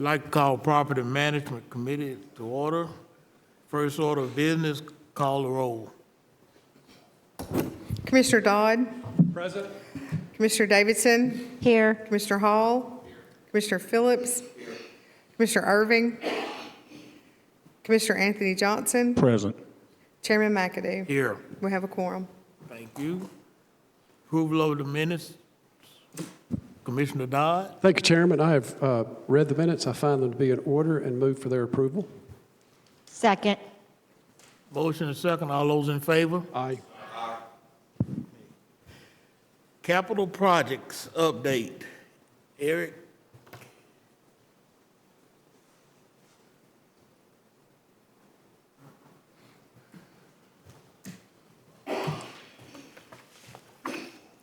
Like to call Property Management Committee to order. First order of business, call the roll. Commissioner Dodd? Present. Commissioner Davidson? Here. Commissioner Hall? Commissioner Phillips? Commissioner Irving? Commissioner Anthony Johnson? Present. Chairman McAdoo? Here. We have a quorum. Thank you. Approval of the minutes. Commissioner Dodd. Thank you, Chairman. I have read the minutes. I find them to be in order and move for their approval. Second. Motion and second. All those in favor? Aye. Capital projects update. Eric.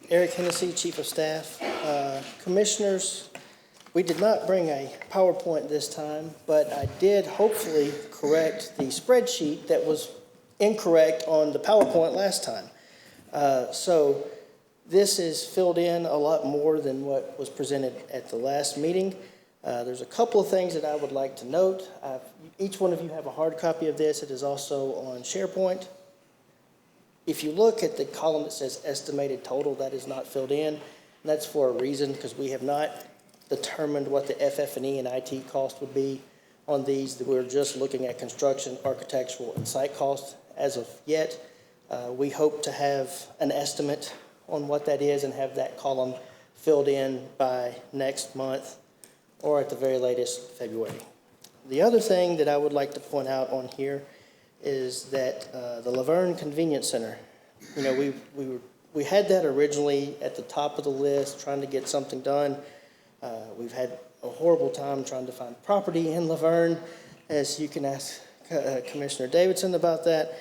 Eric Hennessy, Chief of Staff. Commissioners, we did not bring a PowerPoint this time, but I did hopefully correct the spreadsheet that was incorrect on the PowerPoint last time. So this is filled in a lot more than what was presented at the last meeting. There's a couple of things that I would like to note. Each one of you have a hard copy of this. It is also on SharePoint. If you look at the column that says estimated total, that is not filled in. And that's for a reason, because we have not determined what the FF&E and IT cost would be on these. We're just looking at construction, architectural, and site costs as of yet. We hope to have an estimate on what that is and have that column filled in by next month or at the very latest February. The other thing that I would like to point out on here is that the Laverne Convenience Center, you know, we had that originally at the top of the list, trying to get something done. We've had a horrible time trying to find property in Laverne, as you can ask Commissioner Davidson about that.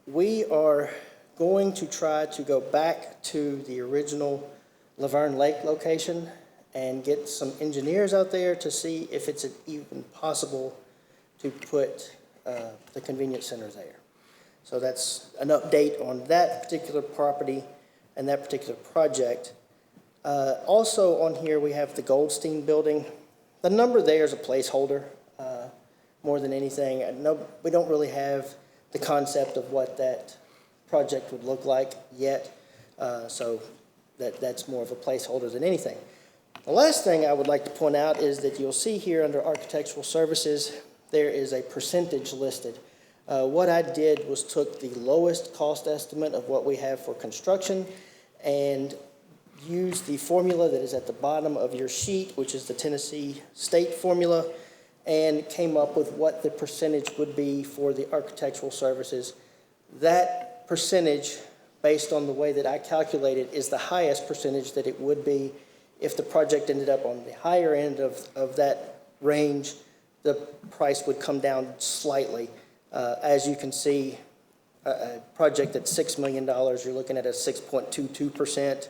We are going to try to go back to the original Laverne Lake location and get some engineers out there to see if it's even possible to put the convenience center there. So that's an update on that particular property and that particular project. Also on here we have the Goldstein building. The number there is a placeholder more than anything. We don't really have the concept of what that project would look like yet, so that's more of a placeholder than anything. The last thing I would like to point out is that you'll see here under architectural services there is a percentage listed. What I did was took the lowest cost estimate of what we have for construction and used the formula that is at the bottom of your sheet, which is the Tennessee state formula, and came up with what the percentage would be for the architectural services. That percentage, based on the way that I calculated, is the highest percentage that it would be if the project ended up on the higher end of that range. The price would come down slightly. As you can see, a project that's $6 million, you're looking at a 6.22%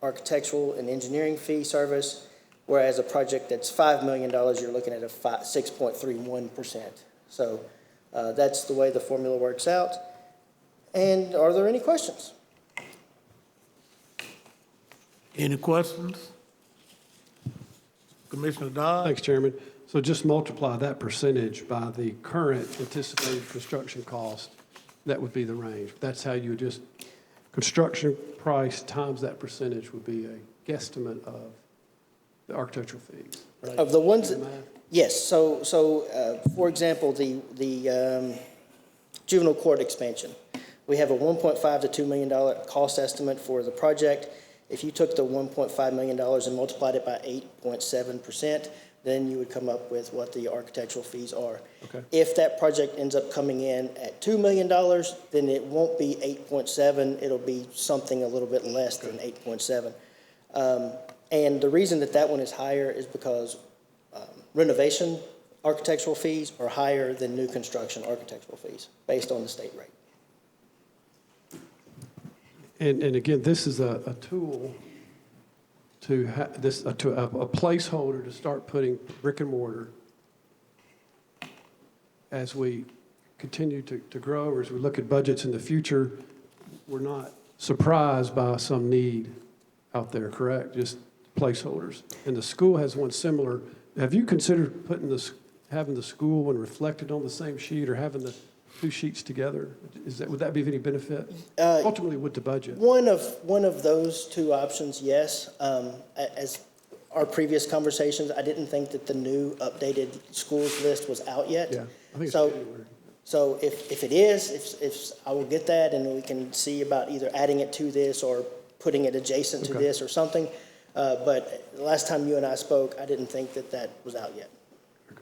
architectural and engineering fee service, whereas a project that's $5 million, you're looking at a 6.31%. So that's the way the formula works out. And are there any questions? Any questions? Commissioner Dodd. Thanks, Chairman. So just multiply that percentage by the current anticipated construction cost. That would be the range. That's how you would just, construction price times that percentage would be a guesstimate of the architectural fees. Right? Of the ones that, yes. So for example, the juvenile court expansion, we have a $1.5 to $2 million cost estimate for the project. If you took the $1.5 million and multiplied it by 8.7%, then you would come up with what the architectural fees are. Okay. If that project ends up coming in at $2 million, then it won't be 8.7. It'll be something a little bit less than 8.7. And the reason that one is higher is because renovation architectural fees are higher than new construction architectural fees based on the state rate. And again, this is a tool to a placeholder to start putting brick and mortar as we continue to grow, or as we look at budgets in the future. We're not surprised by some need out there, correct? Just placeholders. And the school has one similar. Have you considered putting having the school one reflected on the same sheet or having the two sheets together? Would that be of any benefit? Ultimately, with the budget. One of those two options, yes. As our previous conversations, I didn't think that the new updated schools list was out yet. Yeah, I think it's So, January. so if it is, if I will get that and we can see about either adding it to this or putting it adjacent to Okay. this or something. But the last time you and I spoke, I didn't think that that was out yet.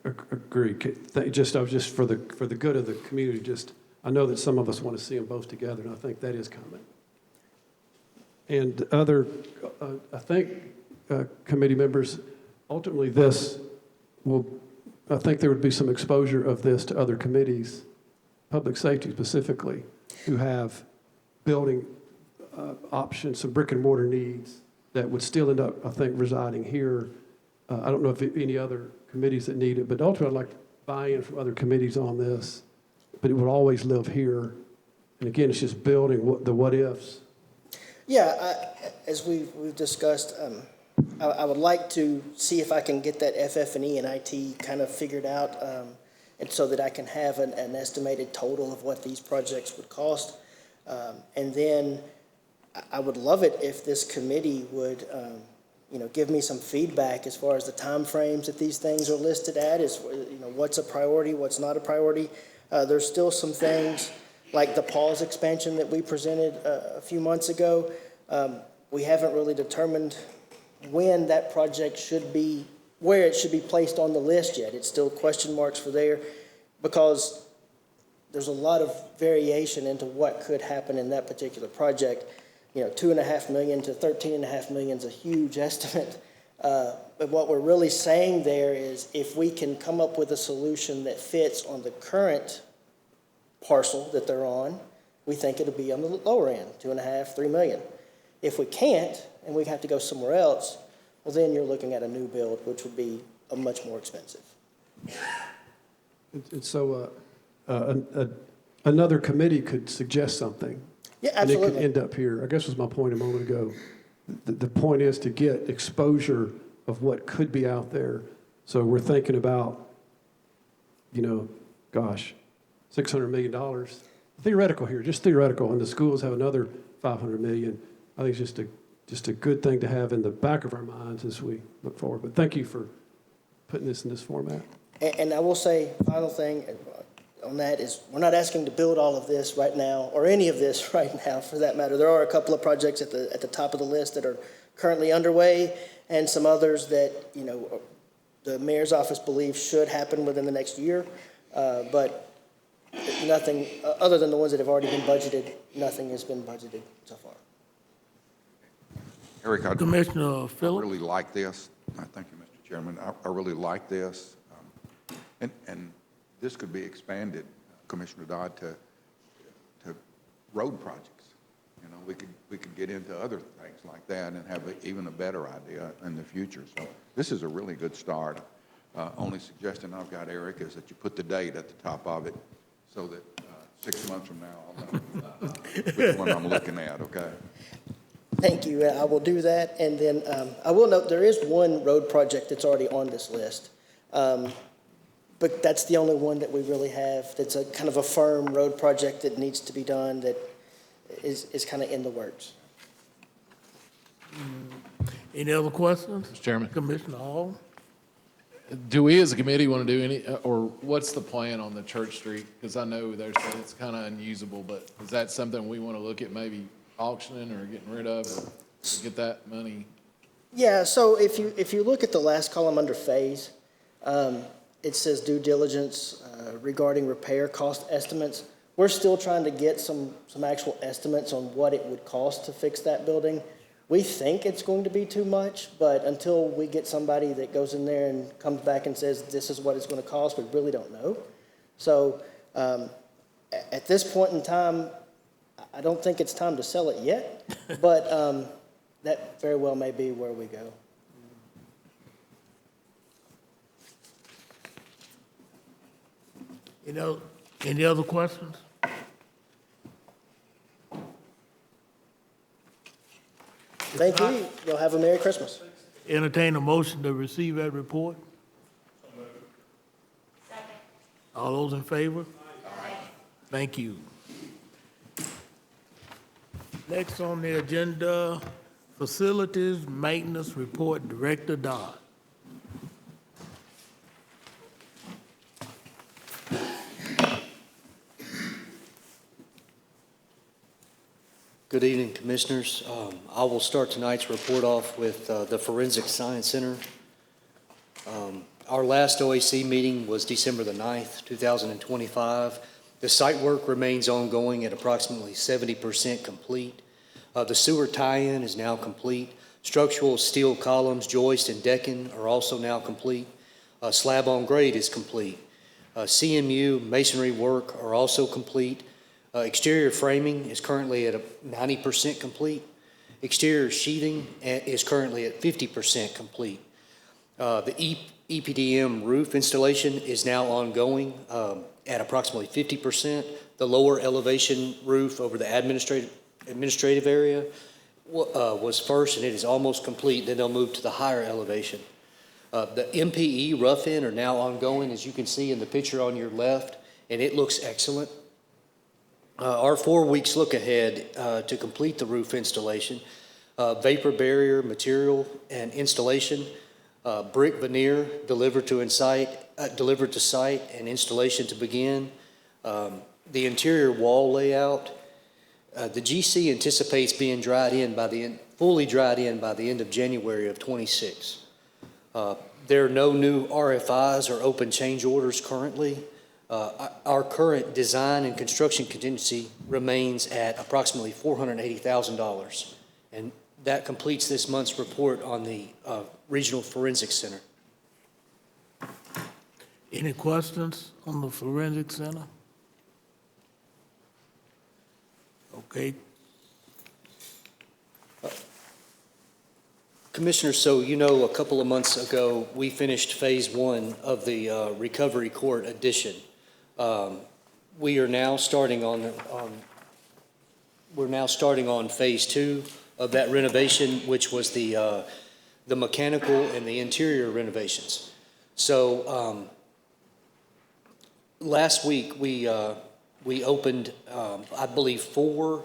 Agree. I was just for the good of the community, I know that some of us want to see them both together, and I think that is coming. And I think, committee members, ultimately I think there would be some exposure of this to other committees, public safety specifically, who have building options, some brick and mortar needs that would still end up, I think, residing here. I don't know if any other committees that need it, but ultimately I'd like buy-in from other committees on this, but it would always live here. And again, it's just building the what-ifs. Yeah, as we've discussed, I would like to see if I can get that FF&E and IT kind of figured out, and so that I can have an estimated total of what these projects would cost. And then I would love it if this committee would, give me some feedback as far as the timeframes that these things are listed at, what's a priority, what's not a priority. There's still some things like the pause expansion that we presented a few months ago. We haven't really determined when that project where it should be placed on the list yet. It's still question marks for there because there's a lot of variation into what could happen in that particular project. $2.5 million to $13.5 million is a huge estimate. But what we're really saying there is if we can come up with a solution that fits on the current parcel that they're on, we think it'll be on the lower end, $2.5, $3 million. If we can't, and we have to go somewhere else, well, then you're looking at a new build, which would be much more expensive. And so another committee could suggest something. Yeah, And it absolutely. could end up here. I guess was my point a moment ago. The point is to get exposure of what could be out there. So we're thinking about, $600 million. Theoretical here, just theoretical. And the schools have another $500 million. I think it's just a good thing to have in the back of our minds as we look forward. But thank you for putting this in this format. And I will say, final thing on that is we're not asking to build all of this right now, or any of this right now for that matter. There are a couple of projects at the top of the list that are currently underway and some others that, the mayor's office believes should happen within the next year. But nothing, other than the ones that have already been budgeted, nothing has been budgeted so far. Eric, I Commissioner Phillips? really like this. Thank you, Mr. Chairman. I really like this. And this could be expanded, Commissioner Dodd, to road projects. We could get into other things like that and have even a better idea in the future. So this is a really good start. Only suggestion I've got, Eric, is that you put the date at the top of it so that 6 months from now I'll know which one I'm looking at, okay? Thank you. I will do that. And then I will note there is one road project that's already on this list. But that's the only one that we really have that's a kind of a firm road project that needs to be done that is kind of in the works. Any other questions? Mr. Chairman, Commissioner Hall? do we as a committee want to do any, or what's the plan on the Church Street? Because I know it's kind of unusable, but is that something we want to look at maybe auctioning or getting rid of or to get that money? Yeah, so if you look at the last column under phase, it says due diligence regarding repair cost estimates. We're still trying to get some actual estimates on what it would cost to fix that building. We think it's going to be too much, but until we get somebody that goes in there and comes back and says this is what it's going to cost, we really don't know. So at this point in time, I don't think it's time to sell it yet, but that very well may be where we go. Any other questions? Thank you. You'll have a Merry Christmas. Entertain a motion to receive that report? All those in favor? Thank you. Next on the agenda, Facilities Maintenance Report, Director Dodd. Good evening, Commissioners. I will start tonight's report off with the Forensic Science Center. Our last OAC meeting was December the 9th, 2025. The site work remains ongoing at approximately 70% complete. The sewer tie-in is now complete. Structural steel columns, joist, and decking are also now complete. Slab on grade is complete. CMU masonry work are also complete. Exterior framing is currently at 90% complete. Exterior sheathing is currently at 50% complete. The EPDM roof installation is now ongoing at approximately 50%. The lower elevation roof over the administrative area was first, and it is almost complete. Then they'll move to the higher elevation. The MPE rough-in are now ongoing, as you can see in the picture on your left, and it looks excellent. Our 4 weeks look ahead to complete the roof installation, vapor barrier material and installation, brick veneer delivered to site, and installation to begin. The interior wall layout, the GC anticipates being fully dried in by the end of January of 26. There are no new RFIs or open change orders currently. Our current design and construction contingency remains at approximately $480,000. And that completes this month's report on the Regional Forensic Center. Any questions on the Forensic Center? Okay, Commissioner, so you know a couple of months ago, we finished phase 1 of the recovery court addition. We are now starting on phase 2 of that renovation, which was the mechanical and the interior renovations. So last week we opened, I believe, four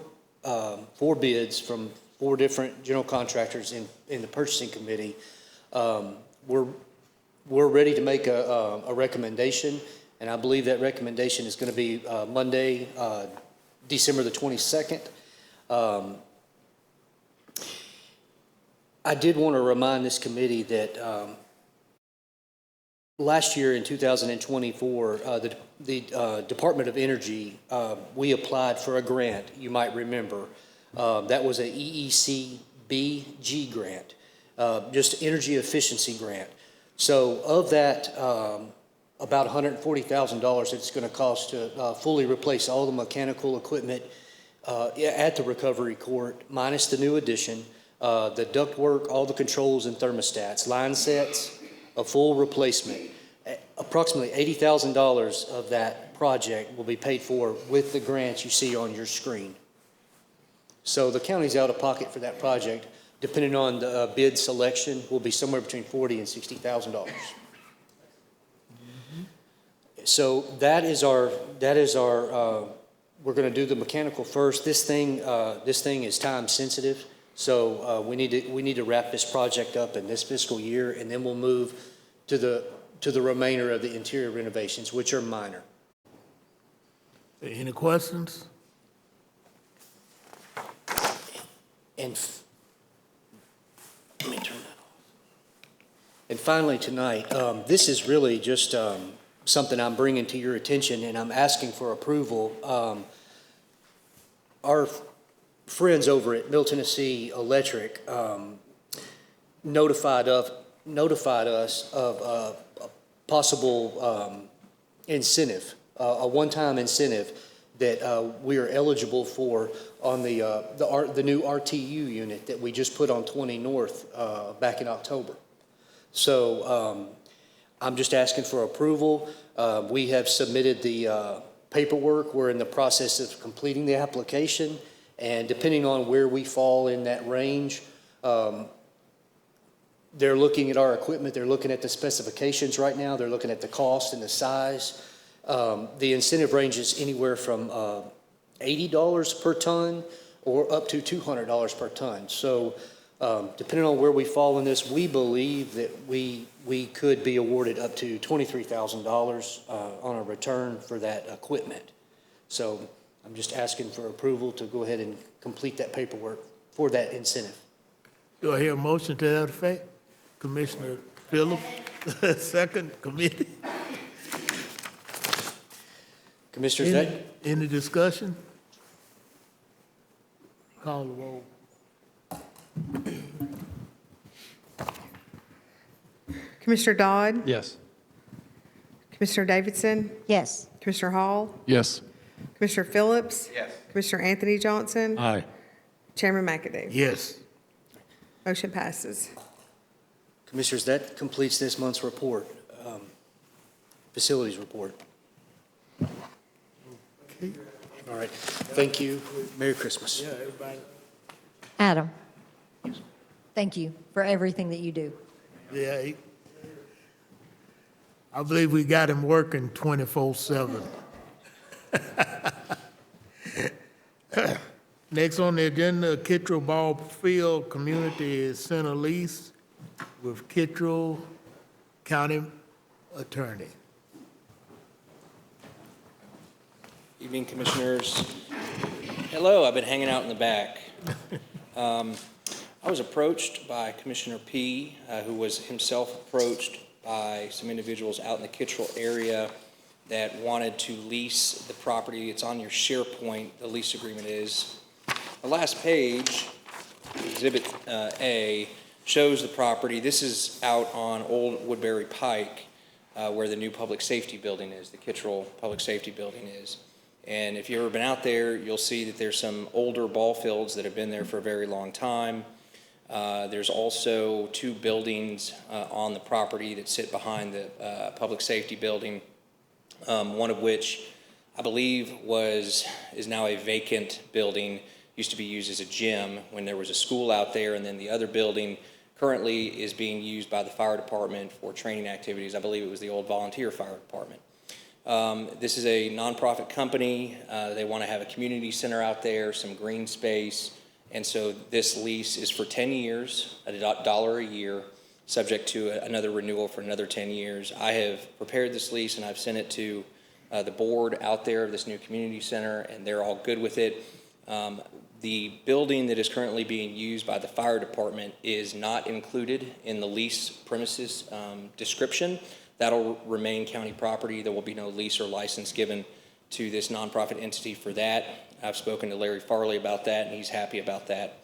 bids from 4 different general contractors in the purchasing committee. We're ready to make a recommendation, and I believe that recommendation is going to be Monday, December the 22nd. I did want to remind this committee that last year in 2024, the Department of Energy, we applied for a grant, you might remember. That was a EECBG grant, just energy efficiency grant. So of that, about $140,000 it's going to cost to fully replace all the mechanical equipment at the recovery court, minus the new addition, the ductwork, all the controls and thermostats, line sets, a full replacement. Approximately $80,000 of that project will be paid for with the grants you see on your screen. So the county's out of pocket for that project, depending on the bid selection, will be somewhere between $40,000 and $60,000. So that is our. We're going to do the mechanical first. This thing is time sensitive, so we need to wrap this project up in this fiscal year, and then we'll move to the remainder of the interior renovations, which are minor. any questions? And let me turn that off. And finally tonight, this is really just something I'm bringing to your attention, and I'm asking for approval. Our friends over at Middle Tennessee Electric notified us of a possible incentive, a one-time incentive that we are eligible for on the new RTU unit that we just put on 20 North back in October. So I'm just asking for approval. We have submitted the paperwork. We're in the process of completing the application, and depending on where we fall in that range, They're looking at our equipment, they're looking at the specifications right now, they're looking at the cost and the size. The incentive ranges anywhere from $80 per ton or up to $200 per ton. So depending on where we fall in this, we believe that we could be awarded up to $23,000 on a return for that equipment. So I'm just asking for approval to go ahead and complete that paperwork for that incentive. Do I hear a motion to that effect? Commissioner Phillips, second committee. Commissioners, that, Any discussion? Call the roll. Commissioner Dodd, Yes. Commissioner Davidson, Yes. Commissioner Hall, Yes. Commissioner Phillips. Yes. Commissioner Anthony Johnson. Aye. Chairman McAdoo. Yes. Motion passes. Commissioners, that completes this month's report, facilities report. Okay. All right, thank you. Merry Christmas. Yeah, everybody. Adam, thank you for everything that you do. Yeah, I believe we got him working 24/7. Next on the agenda, Kittrell Ballfield Community Center lease with Kittrell County Attorney. Evening, Commissioners. Hello, I've been hanging out in the back. I was approached by Commissioner P., who was himself approached by some individuals out in the Kittrell area that wanted to lease the property. It's on your SharePoint, the lease agreement is. The last page, Exhibit A, shows the property. This is out on Old Woodbury Pike, where the new public safety building is, the Kittrell Public Safety Building is. And if you've ever been out there, you'll see that there's some older ball fields that have been there for a very long time. There's also two buildings on the property that sit behind the public safety building, one of which I believe is now a vacant building, used to be used as a gym when there was a school out there, and then the other building currently is being used by the fire department for training activities. I believe it was the old volunteer fire department. This is a nonprofit company. They want to have a community center out there, some green space, and so this lease is for 10 years, $1 a year, subject to another renewal for another 10 years. I have prepared this lease and I've sent it to the board out there of this new community center, and they're all good with it. The building that is currently being used by the fire department is not included in the lease premises description. That'll remain county property. There will be no lease or license given to this nonprofit entity for that. I've spoken to Larry Farley about that, and he's happy about that.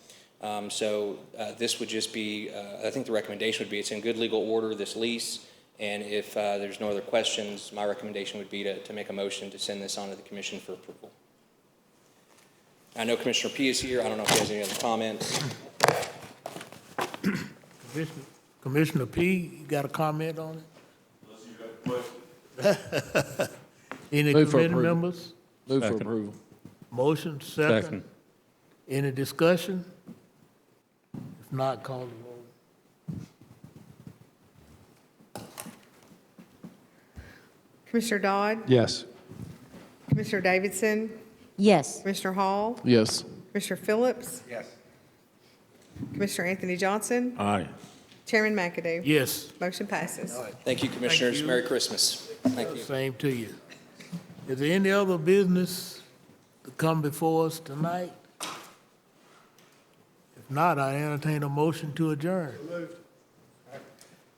This would just be, I think the recommendation would be it's in good legal order, this lease, and if there's no other questions, my recommendation would be to make a motion to send this on to the commission for approval. I know Commissioner P. is here. I don't know if he has any other comments. Commissioner P., you got a comment on it? Any Move for committee approval. members? Move for approval. Motion, second. Any discussion? If not, call the roll. Commissioner Dodd, Yes. Commissioner Davidson, Yes. Commissioner Hall, Yes. Commissioner Phillips, Yes. Commissioner Anthony Johnson, Aye. Chairman McAdoo. Yes. Motion passes. Thank you, Commissioners. you. Merry Christmas. Thank you. Same to you. Is there any other business to come before us tonight? If not, I entertain a motion to adjourn.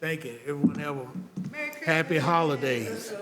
Thank you. Everyone have a happy holidays.